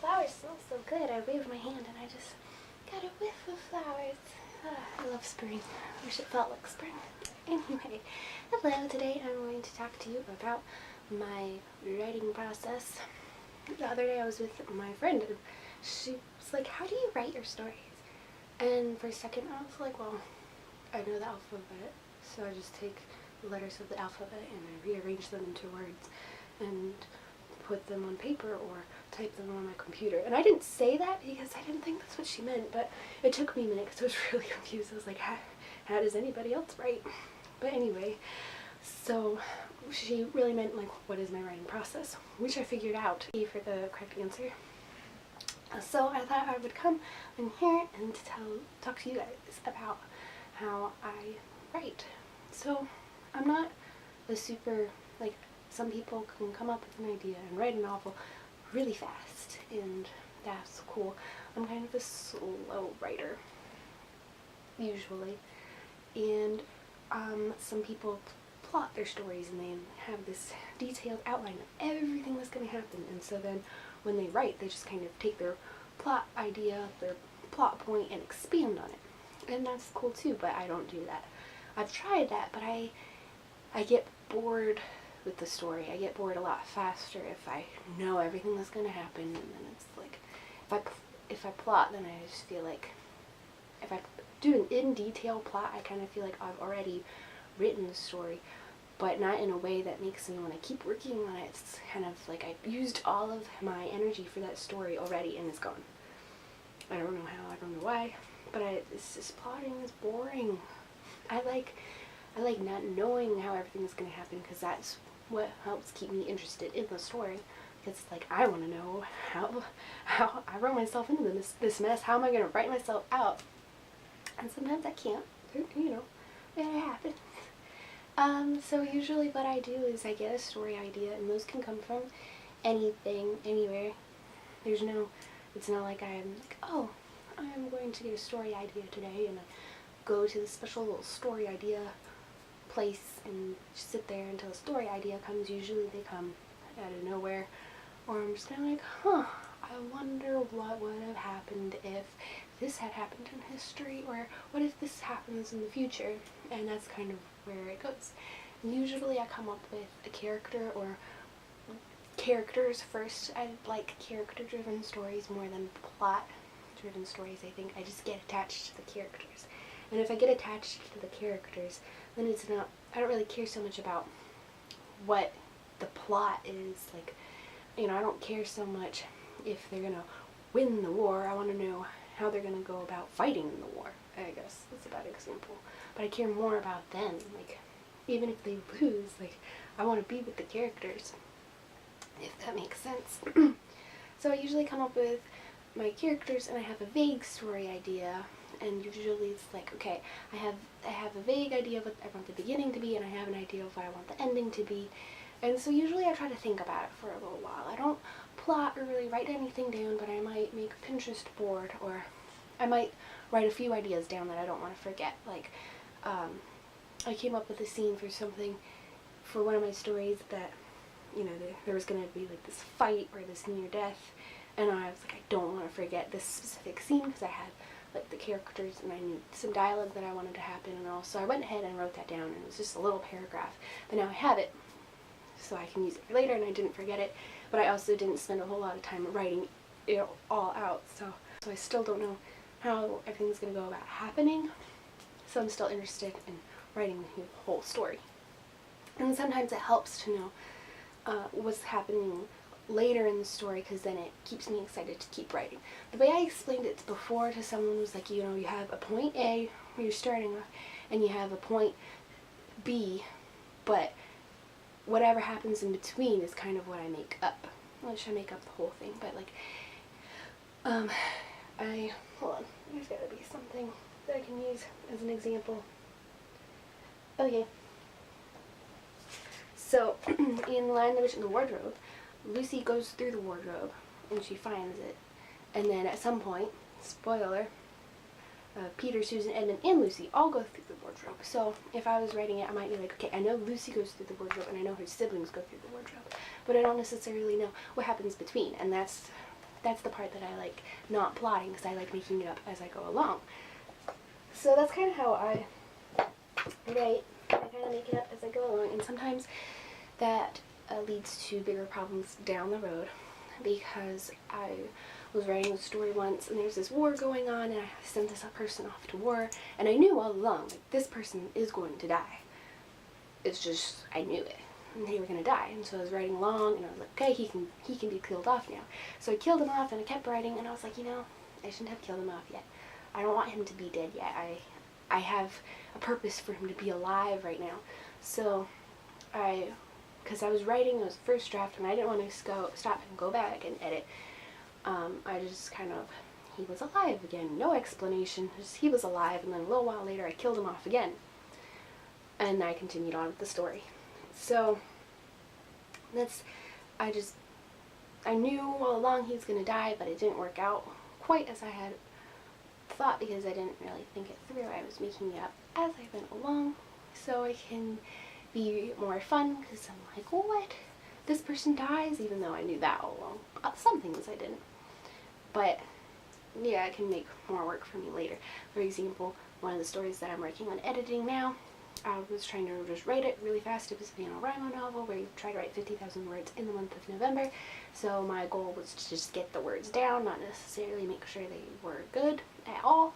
flowers smell so good. I waved my hand and I just got a whiff of flowers. I love spring. I wish it felt like spring. Anyway, hello. Today I'm going to talk to you about my writing process. The other day I was with my friend and she was like, how do you write your stories? And for a second I was like, well, I know the alphabet, so I just take the letters of the alphabet and I rearrange them into words and put them on paper or type them on my computer. And I didn't say that because I didn't think that's what she meant, but it took me a minute because I was really confused. I was like, how does anybody else write? But anyway, so she really meant like, what is my writing process? Which I figured out for the correct answer. So I thought I would come in here and talk to you guys about how I write. So I'm not a super, like, some people can come up with an idea and write a novel really fast, and that's cool. I'm kind of a slow writer, usually. And some people plot their stories and they have this detailed outline of everything that's going to happen, and so then when they write, they just kind of take their plot idea, their plot point, and expand on it. And that's cool too, but I don't do that. I've tried that, but I get bored with the story. I get bored a lot faster if I know everything that's going to happen, and then it's like, if I plot, then I just feel like, if I do an in-detail plot, I kind of feel like I've already written the story, but not in a way that makes me want to keep working on it. It's kind of like I've used all of my energy for that story already and it's gone. I don't know how, I don't know why, but this plotting is boring. I like not knowing how everything's going to happen, because that's what helps keep me interested in the story. It's like, I want to know how I wrote myself into this mess. How am I going to write myself out? And sometimes I can't, you know, it happens. So usually what I do is I get a story idea, and those can come from anything, anywhere. It's not like I'm like, oh, I'm going to get a story idea today, and I go to the special little story idea place and sit there until a story idea comes. Usually they come out of nowhere, or I'm just kind of like, I wonder what would have happened if this had happened in history, or what if this happens in the future, and that's kind of where it goes. And usually I come up with a character or characters first. I like character-driven stories more than plot-driven stories. I think I just get attached to the characters. And if I get attached to the characters, then it's not, I don't really care so much about what the plot is. Like, you know, I don't care so much if they're gonna win the war. I want to know how they're gonna go about fighting in the war. I guess that's a bad example. But I care more about them. Like, even if they lose, like, I want to be with the characters, if that makes sense. So I usually come up with my characters, and I have a vague story idea, and usually it's like, okay, I have a vague idea of what I want the beginning to be, and I have an idea of what I want the ending to be. And so usually I try to think about it for a little while. I don't plot or really write anything down, but I might make a Pinterest board, or I might write a few ideas down that I don't want to forget. Like, I came up with a scene for something, for one of my stories, that, you know, there was going to be like this fight or this near death, and I was like, I don't want to forget this specific scene, because I had like the characters and I knew some dialogue that I wanted to happen and all. So I went ahead and wrote that down, and it was just a little paragraph, but now I have it so I can use it for later, and I didn't forget it, but I also didn't spend a whole lot of time writing it all out, so I still don't know how everything's going to go about happening, so I'm still interested in writing the whole story. And sometimes it helps to know what's happening later in the story, because then it keeps me excited to keep writing. The way I explained it before to someone was like, you know, you have a point A where you're starting with, and you have a point B, but whatever happens in between is kind of what I make up. Well, should I make up the whole thing? But like, hold on, there's gotta be something that I can use as an example. Okay. So, in Lion, the Witch, and the Wardrobe, Lucy goes through the wardrobe, and she finds it. And then at some point, spoiler, Peter, Susan, Edmund, and Lucy all go through the wardrobe. So if I was writing it, I might be like, okay, I know Lucy goes through the wardrobe, and I know her siblings go through the wardrobe, but I don't necessarily know what happens between. And that's that's the part that I like not plotting, because I like making it up as I go along. So that's kind of how I write. I kind of make it up as I go along, and sometimes that leads to bigger problems down the road, because I was writing a story once and there's this war going on, and I sent this person off to war, and I knew all along, like, this person is going to die. It's just, I knew it. And they were going to die. And so I was writing along, and I was like, okay, he can be killed off now. So I killed him off, and I kept writing, and I was like, you know, I shouldn't have killed him off yet. I don't want him to be dead yet. I have a purpose for him to be alive right now. So because I was writing, it was the first draft, and I didn't want to stop and go back and edit. I just kind of, he was alive again. No explanation. Just he was alive, and then a little while later I killed him off again. And I continued on with the story. So I knew all along he was going to die, but it didn't work out quite as I had thought, because I didn't really think it through. I was making it up as I went along, so it can be more fun, because I'm like, what? This person dies, even though I knew that all along. Some things I didn't. But yeah, it can make more work for me later. For example, one of the stories that I'm working on editing now, I was trying to just write it really fast. It was a NaNoWriMo novel where you try to write 50,000 words in the month of November. So my goal was to just get the words down, not necessarily make sure they were good at all.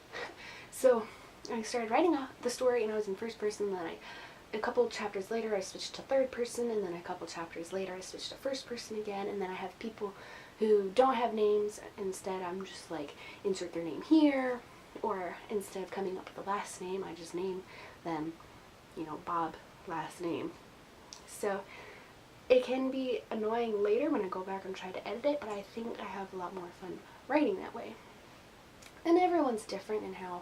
So I started writing the story, and I was in first person. Then a couple chapters later I switched to third person, and then a couple chapters later I switched to first person again, and then I have people who don't have names. Instead, I'm just like, insert their name here, or instead of coming up with the last name, I just name them, you know, Bob, last name. So it can be annoying later when I go back and try to edit it, but I think I have a lot more fun writing that way. And everyone's different in how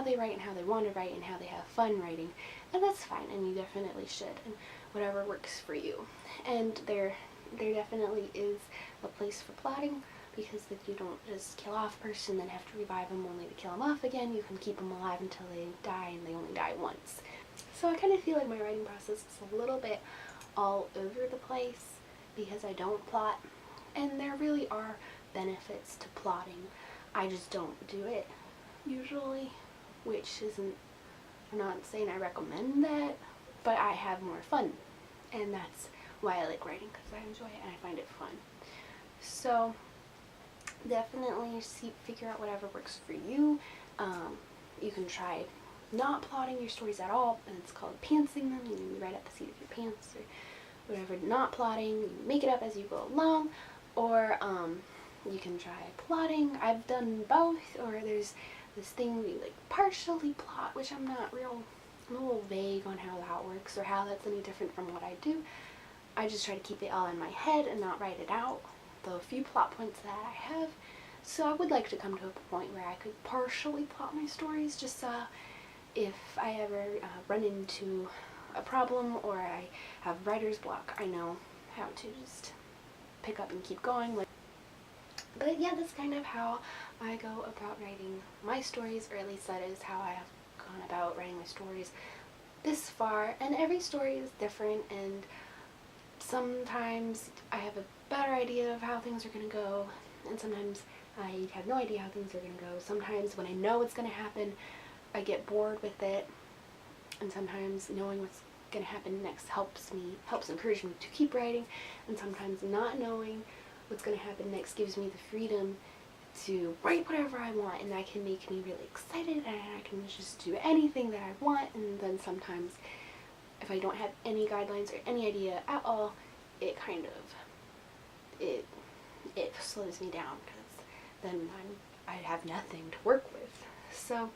they write, and how they want to write, and how they have fun writing, and that's fine, and you definitely should, and whatever works for you. And there definitely is a place for plotting, because if you don't just kill off a person then have to revive them only to kill them off again, you can keep them alive until they die, and they only die once. So I kind of feel like my writing process is a little bit all over the place because I don't plot, and there really are benefits to plotting. I just don't do it usually, which isn't, I'm not saying I recommend that, but I have more fun, and that's why I like writing, because I enjoy it and I find it fun. So definitely figure out whatever works for you. You can try not plotting your stories at all, and it's called pantsing them. You write at the seat of your pants or whatever. Not plotting, you make it up as you go along, or you can try plotting. I've done both, or there's this thing where you like partially plot, which I'm a little vague on how that works or how that's any different from what I do. I just try to keep it all in my head and not write it out, the few plot points that I have. So I would like to come to a point where I could partially plot my stories, just if I ever run into a problem or I have writer's block, I know how to just pick up and keep going. But yeah, that's kind of how I go about writing my stories, or at least that is how I have gone about writing my stories this far. And every story is different, and sometimes I have a better idea of how things are going to go, and sometimes I have no idea how things are going to go. Sometimes when I know what's going to happen, I get bored with it, and sometimes knowing what's going to happen next helps encourage me to keep writing, and sometimes not knowing what's going to happen next gives me the freedom to write whatever I want, and that can make me really excited, and I can just do anything that I want. And then sometimes if I don't have any guidelines or any idea at all, it kind of, it slows me down, because then I have nothing to work with. So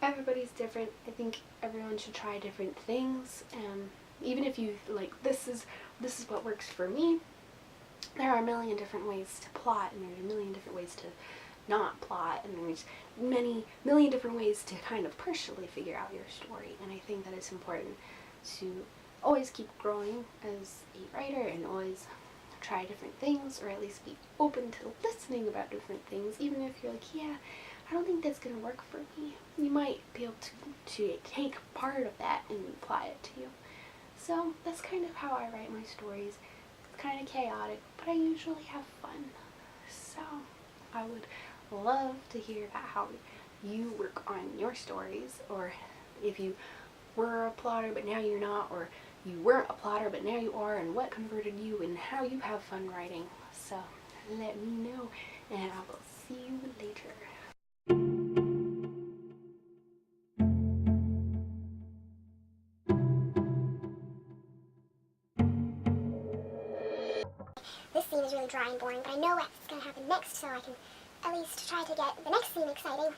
everybody's different. I think everyone should try different things, and even if you like, this is what works for me, there are a million different ways to plot, and there's a million different ways to not plot, and there's million different ways to kind of partially figure out your story. And I think that it's important to always keep growing as a writer, and always try different things, or at least be open to listening about different things, even if you're like, yeah, I don't think that's going to work for me. You might be able to take part of that and apply it to you. So that's kind of how I write my stories. It's kind of chaotic, but I usually have fun. So I would love to hear about how you work on your stories, or if you were a plotter but now you're not, or you weren't a plotter but now you are, and what converted you and how you have fun writing. So let me know, and I will see you later. This scene is really dry and boring, but I know what's going to happen next, so I can at least try to get the next scene exciting.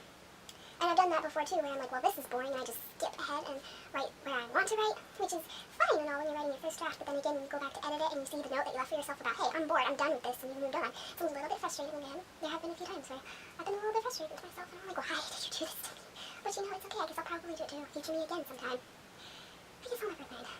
And I've done that before too, where I'm like, well, this is boring, and I just skip ahead and write where I want to write, which is fine and all when you're writing your first draft, but then again, you go back to edit it and you see the note that you left for yourself about, hey, I'm bored, I'm done with this, and you've moved on. So I'm a little bit frustrated again. There have been a few times where I've been a little bit frustrated with myself, and I'm like, why did you do this to me? But you know, it's okay, I guess I'll probably do it to future me again sometime. I guess I'll never mind.